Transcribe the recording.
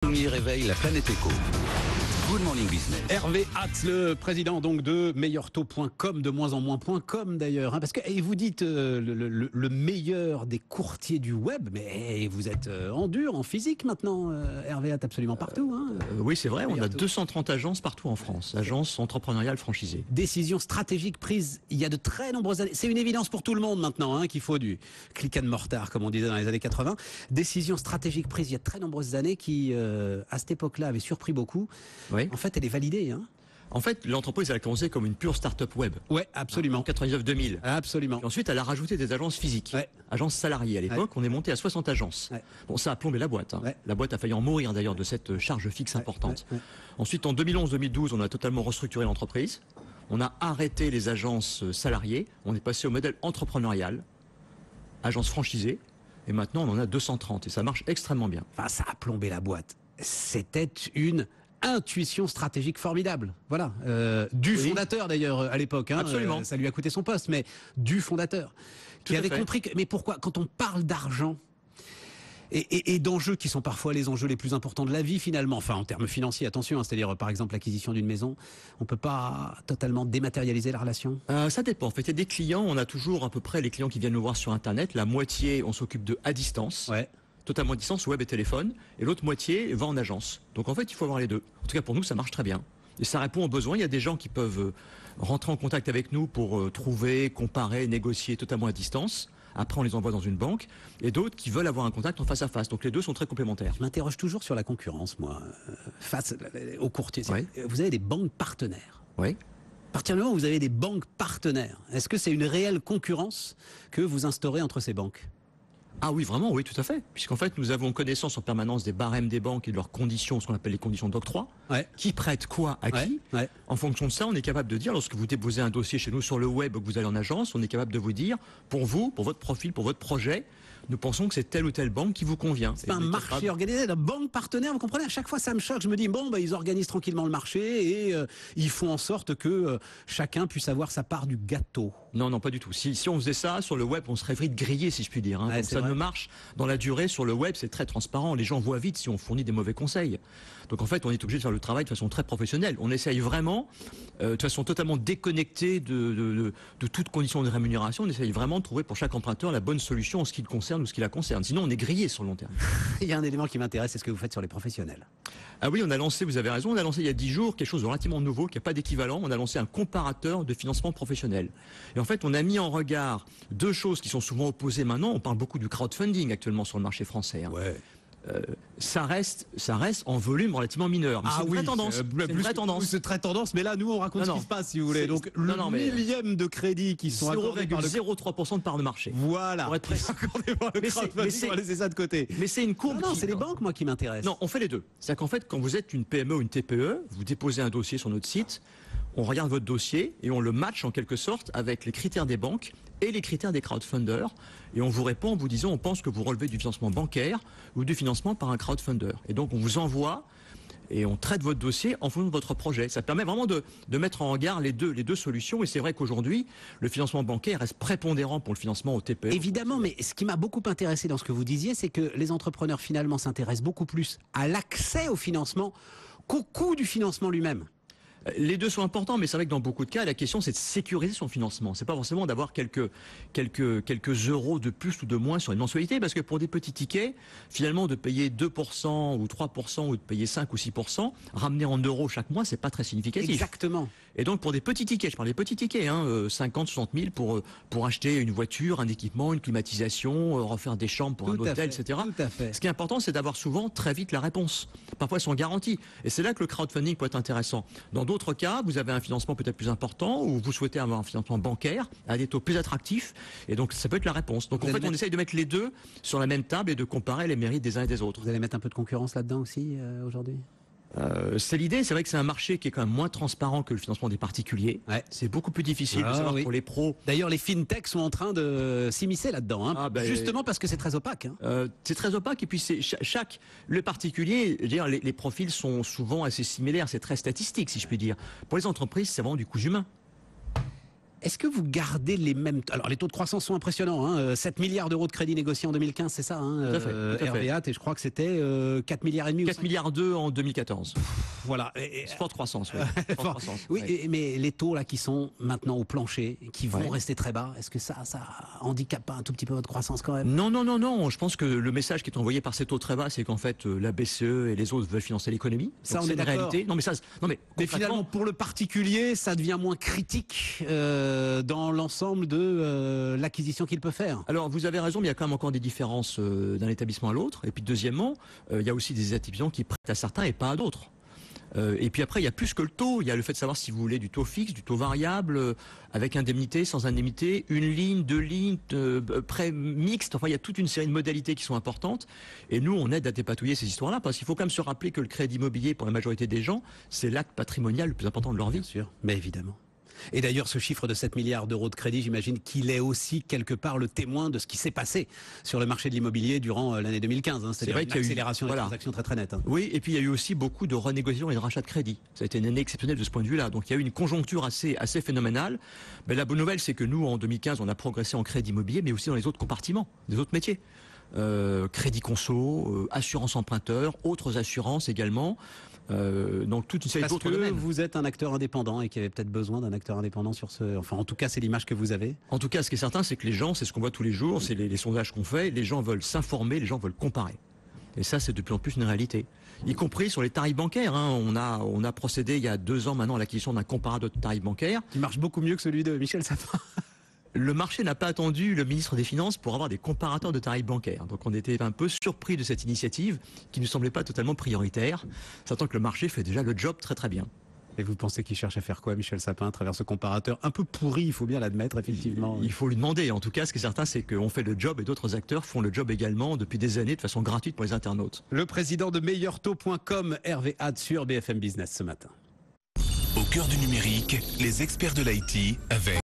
Premier réveil, la planète éco. Good Morning Business. Hervé Hatz, le président donc de meilleurtaux.com, de moins en moins.com d'ailleurs, parce que et vous dites le meilleur des courtiers du web, mais vous êtes en dur, en physique maintenant, Hervé Hatz, absolument partout. Oui, c'est vrai, on a 230 agences partout en France, agences entrepreneuriales franchisées. Décision stratégique prise il y a de très nombreuses années. C'est une évidence pour tout le monde maintenant, qu'il faut du click and mortar, comme on disait dans les années 80. Décision stratégique prise il y a de très nombreuses années qui, à cette époque-là, avait surpris beaucoup. Oui. En fait, elle est validée. En fait, l'entreprise, elle a commencé comme une pure start-up web. Ouais, absolument. En 99-2000. Absolument. Et ensuite, elle a rajouté des agences physiques. Ouais. Agences salariées. À l'époque, on est monté à 60 agences. Ouais. Bon, ça a plombé la boîte. Ouais. La boîte a failli en mourir d'ailleurs de cette charge fixe importante. Ouais. Ensuite, en 2011-2012, on a totalement restructuré l'entreprise. On a arrêté les agences salariées. On est passé au modèle entrepreneurial, agences franchisées. Et maintenant, on en a 230. Et ça marche extrêmement bien. Enfin, ça a plombé la boîte. C'était une intuition stratégique formidable. Voilà. Du fondateur d'ailleurs à l'époque. Absolument. Ça lui a coûté son poste, mais du fondateur. Qui avait compris que... Mais pourquoi, quand on parle d'argent et d'enjeux qui sont parfois les enjeux les plus importants de la vie finalement, enfin en termes financiers, attention, c'est-à-dire par exemple l'acquisition d'une maison, on peut pas totalement dématérialiser la relation? Ça dépend. En fait, il y a des clients, on a toujours à peu près les clients qui viennent nous voir sur Internet, la moitié on s'occupe de à distance. Ouais. Totalement à distance, web et téléphone, et l'autre moitié va en agence. Donc en fait, il faut avoir les deux. En tout cas, pour nous, ça marche très bien. Et ça répond aux besoins. Il y a des gens qui peuvent rentrer en contact avec nous pour trouver, comparer, négocier totalement à distance. Après, on les envoie dans une banque. Et d'autres qui veulent avoir un contact en face à face. Donc les deux sont très complémentaires. Je m'interroge toujours sur la concurrence, moi, face aux courtiers. Ouais. Vous avez des banques partenaires. Oui. À partir du moment où vous avez des banques partenaires, est-ce que c'est une réelle concurrence que vous instaurez entre ces banques? Ah oui, vraiment, oui, tout à fait. Puisqu'en fait, nous avons connaissance en permanence des barèmes des banques et de leurs conditions, ce qu'on appelle les conditions d'octroi. Ouais. Qui prête quoi à qui. Ouais. En fonction de ça, on est capable de dire, lorsque vous déposez un dossier chez nous sur le web ou que vous allez en agence, on est capable de vous dire, pour vous, pour votre profil, pour votre projet, nous pensons que c'est telle ou telle banque qui vous convient. C'est pas un marché organisé, la banque partenaire, vous comprenez? À chaque fois, ça me choque. Je me dis, bon, ils organisent tranquillement le marché et ils font en sorte que chacun puisse avoir sa part du gâteau. Non, pas du tout. Si on faisait ça, sur le web, on serait vite grillé, si je puis dire. Ouais, donc ça ne marche dans la durée. Sur le web, c'est très transparent. Les gens voient vite si on fournit des mauvais conseils. Donc en fait, on est obligé de faire le travail de façon très professionnelle. On essaye vraiment, de façon totalement déconnectée de toute condition de rémunération, on essaye vraiment de trouver pour chaque emprunteur la bonne solution en ce qui le concerne ou ce qui la concerne. Sinon, on est grillé sur le long terme. Il y a un élément qui m'intéresse, c'est ce que vous faites sur les professionnels. Ah oui, on a lancé, vous avez raison, on a lancé il y a 10 jours quelque chose de relativement nouveau, qui n'a pas d'équivalent. On a lancé un comparateur de financement professionnel. Et en fait, on a mis en regard deux choses qui sont souvent opposées maintenant. On parle beaucoup du crowdfunding actuellement sur le marché français. Ouais. Ça reste en volume relativement mineur. Mais c'est une vraie tendance. C'est une vraie tendance. C'est très tendance, mais là, nous, on raconte ce qui se passe, si vous voulez. Donc, millième de crédit qui sont accordés par le... 0,03% de part de marché. Voilà. Pour être précis. Accordé par le crowdfunding, on va laisser ça de côté. Mais c'est une courbe. Non, c'est les banques, moi, qui m'intéressent. Non, on fait les deux. C'est-à-dire qu'en fait, quand vous êtes une PME ou une TPE, vous déposez un dossier sur notre site, on regarde votre dossier et on le match en quelque sorte avec les critères des banques et les critères des crowdfunders. Et on vous répond en vous disant, on pense que vous relevez du financement bancaire ou du financement par un crowdfunder. Et donc, on vous envoie et on traite votre dossier en fonction de votre projet. Ça permet vraiment de mettre en regard les deux solutions. Et c'est vrai qu'aujourd'hui, le financement bancaire reste prépondérant pour le financement au TPE. Évidemment, mais ce qui m'a beaucoup intéressé dans ce que vous disiez, c'est que les entrepreneurs finalement s'intéressent beaucoup plus à l'accès au financement qu'au coût du financement lui-même. Les deux sont importants, mais c'est vrai que dans beaucoup de cas, la question c'est de sécuriser son financement. C'est pas forcément d'avoir quelques euros de plus ou de moins sur une mensualité, parce que pour des petits tickets, finalement, de payer 2% ou 3% ou de payer 5 ou 6%, ramener en euros chaque mois, c'est pas très significatif. Exactement. Et donc pour des petits tickets, je parle des petits tickets, 50, 60 000 pour acheter une voiture, un équipement, une climatisation, refaire des chambres pour un hôtel, etc. Tout à fait. Ce qui est important, c'est d'avoir souvent très vite la réponse. Parfois, elles sont garanties. Et c'est là que le crowdfunding peut être intéressant. Dans d'autres cas, vous avez un financement peut-être plus important ou vous souhaitez avoir un financement bancaire à des taux plus attractifs. Et donc, ça peut être la réponse. Donc, en fait, on essaye de mettre les deux sur la même table et de comparer les mérites des uns et des autres. Vous allez mettre un peu de concurrence là-dedans aussi aujourd'hui? C'est l'idée. C'est vrai que c'est un marché qui est quand même moins transparent que le financement des particuliers. Ouais. C'est beaucoup plus difficile de savoir pour les pros. D'ailleurs, les fintechs sont en train de s'immiscer là-dedans, justement parce que c'est très opaque. C'est très opaque et puis c'est le particulier, je veux dire, les profils sont souvent assez similaires. C'est très statistique, si je puis dire. Pour les entreprises, c'est vraiment du coût humain. Est-ce que vous gardez les mêmes... Alors les taux de croissance sont impressionnants, hein, 7 milliards d'euros de crédits négociés en 2015, c'est ça, hein, Tout à fait, tout à fait. RVA, et je crois que c'était 4 milliards et demi. 4 milliards 2 en 2014. Voilà. Forte croissance, oui. Forte croissance, oui, oui. mais les taux là qui sont maintenant au plancher, qui vont Ouais. rester très bas, est-ce que ça handicape pas un tout petit peu votre croissance quand même? Non, non, non, non. Je pense que le message qui est envoyé par ces taux très bas, c'est qu'en fait, la BCE et les autres veulent financer l'économie. Ça, Donc, on c'est est une d'accord. réalité. Non, mais ça, non, mais Finalement, pour le particulier, ça devient moins critique dans l'ensemble de l'acquisition qu'il peut faire. Alors, vous avez raison, mais il y a quand même encore des différences d'un établissement à l'autre. Et puis, deuxièmement, il y a aussi des établissements qui prêtent à certains et pas à d'autres. Et puis après, il y a plus que le taux. Il y a le fait de savoir si vous voulez du taux fixe, du taux variable, avec indemnité, sans indemnité, une ligne, deux lignes, prêt mixte. Enfin, il y a toute une série de modalités qui sont importantes. Et nous, on aide à dépatouiller ces histoires-là, parce qu'il faut quand même se rappeler que le crédit immobilier, pour la majorité des gens, c'est l'acte patrimonial le plus important de leur vie. Bien sûr, mais évidemment. Et d'ailleurs, ce chiffre de 7 milliards d'euros de crédit, j'imagine qu'il est aussi quelque part le témoin de ce qui s'est passé sur le marché de l'immobilier durant l'année 2015. Hein, c'est-à-dire une accélération des transactions très très nette. Hein. Oui, et puis il y a eu aussi beaucoup de renégociations et de rachats de crédit. Ça a été une année exceptionnelle de ce point de vue-là. Donc il y a eu une conjoncture assez phénoménale. Mais la bonne nouvelle, c'est que nous, en 2015, on a progressé en crédit immobilier, mais aussi dans les autres compartiments, des autres métiers. Crédit conso, assurance emprunteur, autres assurances également. Donc toute une série Parce d'autres que domaines. vous êtes un acteur indépendant et qu'il y avait peut-être besoin d'un acteur indépendant sur ce... Enfin, en tout cas, c'est l'image que vous avez. En tout cas, ce qui est certain, c'est que les gens, c'est ce qu'on voit tous les jours, c'est les sondages qu'on fait, les gens veulent s'informer, les gens veulent comparer. Et ça, c'est de plus en plus une réalité. Y compris sur les tarifs bancaires. Hein. On a procédé il y a 2 ans maintenant à l'acquisition d'un comparateur de tarifs bancaires. Qui marche beaucoup mieux que celui de Michel Sapin. Le marché n'a pas attendu le ministre des Finances pour avoir des comparateurs de tarifs bancaires. Donc on était un peu surpris de cette initiative qui ne semblait pas totalement prioritaire, sachant que le marché fait déjà le job très très bien. Et vous pensez qu'il cherche à faire quoi, Michel Sapin, à travers ce comparateur un peu pourri, il faut bien l'admettre, effectivement. Il faut lui demander. En tout cas, ce qui est certain, c'est qu'on fait le job et d'autres acteurs font le job également depuis des années de façon gratuite pour les internautes. Le président de meilleurtaux.com, Hervé Had, sur BFM Business ce matin. Au cœur du numérique, les experts de l'IT avec